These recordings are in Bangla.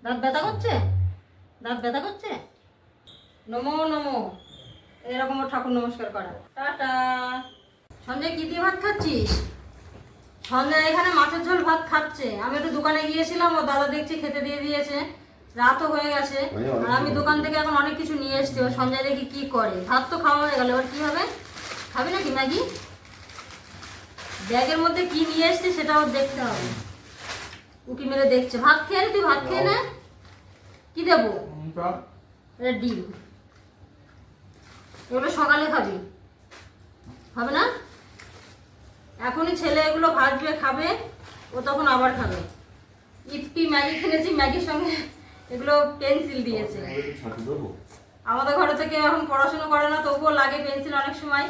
দাঁত ব্যথা করছে? দাঁত ব্যথা করছে? নমো নমো, এরকম ঠাকুর নমস্কার করা। টাটা। সঞ্জয় কি দিয়ে ভাত খাচ্ছিস? সঞ্জয় এখানে মাছের ঝোল ভাত খাচ্ছে। আমি একটু দোকানে গিয়েছিলাম, ও দাদা দেখছি খেতে দিয়ে দিয়েছে। রাতও হয়ে গেছে, আর আমি দোকান থেকে এখন অনেক কিছু নিয়ে এসছি। ও সঞ্জয় দেখি কি করে। ভাত তো খাওয়া হয়ে গেল, এবার কি হবে? খাবি নাকি ম্যাগি? ব্যাগের মধ্যে কি নিয়ে এসছি সেটাও দেখতে হবে। উকি মেরে দেখছে। ভাত খেয়ে নে, তুই ভাত খেয়ে নে। কি দেবো? এটা ডিম। এগুলো সকালে খাবি, হবে না? এখনই ছেলে এগুলো ভাজবে খাবে, ও তখন আবার খাবে। ইপি ম্যাগি কিনেছি, ম্যাগির সঙ্গে এগুলো পেন্সিল দিয়েছে। আমাদের ঘরে থেকে এখন পড়াশোনা করে না, তবুও লাগে পেন্সিল অনেক সময়।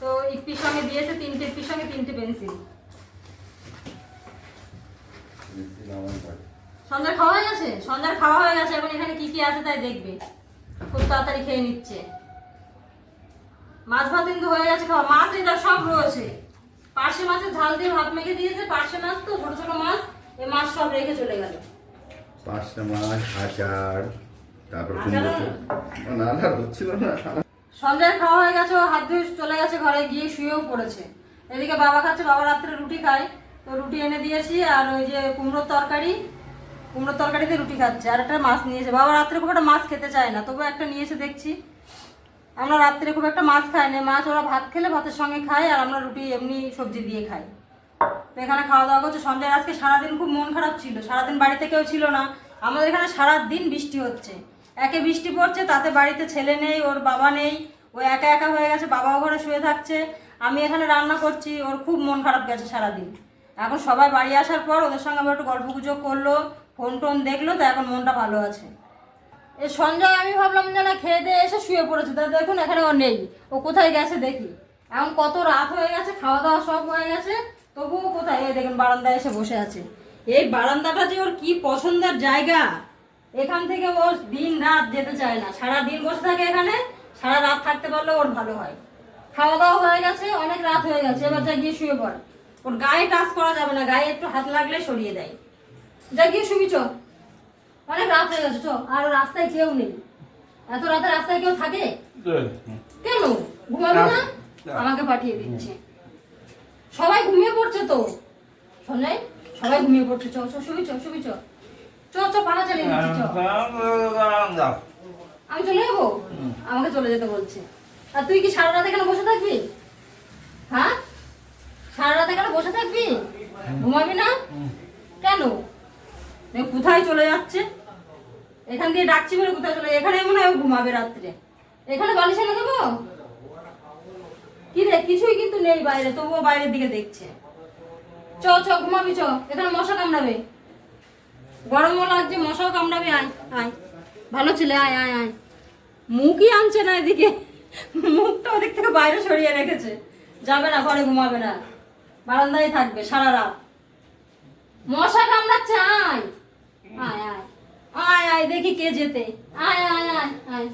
তো ইপির সঙ্গে দিয়েছে, তিনটে ইপির সঙ্গে তিনটে পেন্সিল। সন্ধ্যার খাওয়া হয়ে গেছে? সন্ধ্যার খাওয়া হয়ে গেছে। এখন এখানে কি কি আছে তাই দেখবে। খুব তাড়াতাড়ি খেয়ে নিচ্ছে। মাছ ভাত কিন্তু হয়ে গেছে খাওয়া। মাছ এটা সব রয়েছে। পার্শে মাছের ঝাল দিয়ে ভাত মেখে দিয়েছে। পার্শে মাছ তো ছোট ছোট মাছ, এই মাছ সব রেখে চলে গেল। পার্শে মাছ, আচার, তারপর না না হচ্ছিল না। সন্ধ্যায় খাওয়া হয়ে গেছে, ও হাত ধুয়ে চলে গেছে ঘরে, গিয়ে শুয়েও পড়েছে। এদিকে বাবা খাচ্ছে, বাবা রাত্রে রুটি খায়, তো রুটি এনে দিয়েছি। আর ওই যে কুমড়োর তরকারিতে রুটি খাচ্ছে। আর একটা মাছ নিয়েছে। বাবা রাত্রে খুব একটা মাছ খেতে চায় না, তবু একটা নিয়েছে দেখছি। আমরা রাত্রে খুব একটা মাছ খাই না। মাছ ওরা ভাত খেলে ভাতের সঙ্গে খাই, আর আমরা রুটি এমনি সবজি দিয়ে খাই। তো এখানে খাওয়া দাওয়া করছে। সঞ্জয় আজকে সারাদিন খুব মন খারাপ ছিল। সারাদিন বাড়িতে কেউ ছিল না। আমাদের এখানে সারাদিন বৃষ্টি হচ্ছে। একে বৃষ্টি পড়ছে, তাতে বাড়িতে ছেলে নেই, ওর বাবা নেই, ও একা একা হয়ে গেছে। বাবাও ঘরে শুয়ে থাকছে, আমি এখানে রান্না করছি। ওর খুব মন খারাপ গেছে সারাদিন। এখন সবাই বাড়ি আসার পর ওদের সঙ্গে আবার একটু গল্প গুজব করলো, ফোন টোন দেখলো, তো এখন মনটা ভালো আছে। এই সঞ্জয় আমি ভাবলাম যে না খেয়ে দিয়ে এসে শুয়ে পড়েছে, তা দেখুন এখানে ও নেই। ও কোথায় গেছে দেখি। এখন কত রাত হয়ে গেছে, খাওয়া দাওয়া সব হয়ে গেছে, তবুও কোথায়? এই দেখুন বারান্দায় এসে বসে আছে। এই বারান্দাটা যে ওর কি পছন্দের জায়গা। এখান থেকে ও দিন রাত যেতে চায় না, সারা দিন বসে থাকে এখানে। সারা রাত থাকতে পারলে ওর ভালো হয়। খাওয়া দাওয়া হয়ে গেছে, অনেক রাত হয়ে গেছে, এবার যা গিয়ে শুয়ে পড়। ওর গায়ে টাচ করা যাবে না, গায়ে একটু হাত লাগলে সরিয়ে দেয়। যা গিয়ে শুবি চ, অনেক রাত হয়ে গেছে চ। আর রাস্তায় কেউ নেই, এত রাতে রাস্তায় কেউ থাকে? কেন ঘুমাবে না? আমাকে পাঠিয়ে দিচ্ছে। সবাই ঘুমিয়ে পড়ছে তো সঞ্জয়, সবাই ঘুমিয়ে পড়ছে। চ চ শুবি চ, শুবি চ। চ চ পাড়া চালিয়ে দিচ্ছি চ। আমি চলে যাবো? আমাকে চলে যেতে বলছে। আর তুই কি সারা রাত এখানে বসে থাকবি? হ্যাঁ, সারা রাত এখানে বসে থাকবি? ঘুমাবি না কেন? কোথায় চলে যাচ্ছে? এখান দিয়ে ডাকছি বলে কোথায় চলে? এখানে মনে হয় ঘুমাবে রাত্রে। এখানে বালিশ এনে দেবো? কি রে, কিছুই কিন্তু নেই বাইরে, তবুও বাইরের দিকে দেখছে। চ চ ঘুমাবি চ, এখানে মশা কামড়াবে। গরমও লাগছে, মশাও কামড়াবে। আয় আয়, ভালো ছেলে, আয় আয় আয়। মুখই আনছে না এদিকে, মুখটা ওদিক থেকে বাইরে সরিয়ে রেখেছে। যাবে না, ঘরে ঘুমাবে না, বারান্দায় থাকবে সারা রাত। মশা কামড়াচ্ছে, আয় আয় আয় আয় আয়, দেখি কে যেতে। আয় আয় আয় আয়।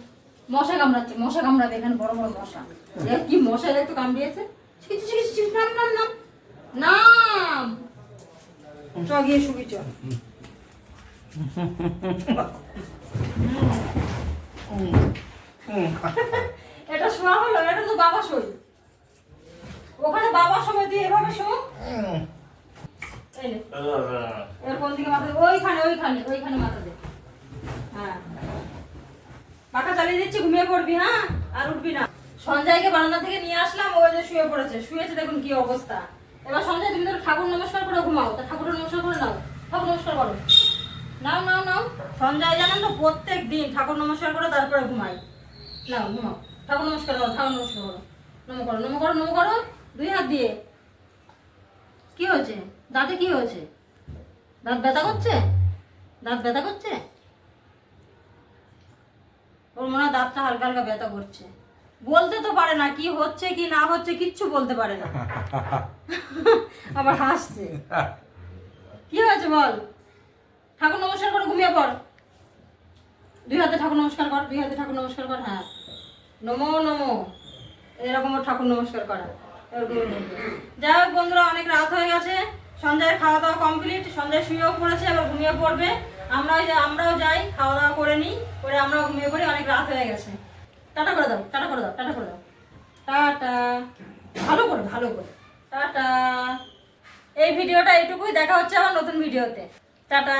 মশা কামড়াচ্ছে, মশা কামড়াবে এখানে, বড় বড় মশা। দেখ কি মশা একটু কামড়িয়েছে। নাম নাম নাম নাম। চ গিয়ে শুবি চ। এটা শোয়া হলো? এটা তো বাবা শোয়। ওখানে বাবা সময় দিয়ে এভাবে শো। এর কোন দিকে মাথা? ওইখানে ওইখানে ওইখানে মাথা দে। হ্যাঁ, পাখা চালিয়ে দিচ্ছি, ঘুমিয়ে পড়বি। হ্যাঁ, আর উঠবি না। সঞ্জয়কে বারান্দা থেকে নিয়ে আসলাম, ওই যে শুয়ে পড়েছে। শুয়েছে, দেখুন কি অবস্থা। এবার সঞ্জয় তুমি তো ঠাকুর নমস্কার করে ঘুমাও। তা ঠাকুরের নমস্কার করে নাও, ঠাকুর নমস্কার করো। নাও নাও নাও। সঞ্জয় জানেন তো প্রত্যেক দিন ঠাকুর নমস্কার করে তারপরে ঘুমাই। নাও ঘুমাও, ঠাকুর নমস্কার করো, ঠাকুর নমস্কার করো। নমো করো, নমো করো, নমো করো, দুই হাত দিয়ে। কি হয়েছে? দাঁতে কি হয়েছে? দাঁত ব্যথা করছে? দাঁত ব্যথা করছে? ওর মনে হয় দাঁতটা হালকা হালকা ব্যথা করছে। বলতে তো পারে না কি হচ্ছে কি না হচ্ছে, কিচ্ছু বলতে পারে না। আবার হাসছে। কি হয়েছে বল? ঠাকুর নমস্কার করে ঘুমিয়ে পড়। দুই হাতে ঠাকুর নমস্কার কর, দুই হাতে ঠাকুর নমস্কার কর। হ্যাঁ, নমো নমো, এরকম ঠাকুর নমস্কার করা। যাই হোক বন্ধুরা, অনেক রাত হয়ে গেছে। সঞ্জয়ের খাওয়া দাওয়া কমপ্লিট। সঞ্জয় শুয়েও পড়েছে, এবার ঘুমিয়ে পড়বে। আমরাও যাই, খাওয়া দাওয়া করে নিই, করে আমরাও ঘুমিয়ে পড়ি, অনেক রাত হয়ে গেছে। টাটা করে দাও, টাটা করে দাও, টাটা করে দাও, টাটা, ভালো করে ভালো করে, টাটা। এই ভিডিওটা এইটুকুই, দেখা হচ্ছে আবার নতুন ভিডিওতে। টাটা।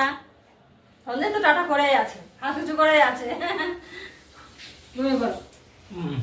সন্ধ্যে তো টাটা করেই আছে, হাত উঁচু করেই আছে। ঘুমিয়ে পড়ো। হুম।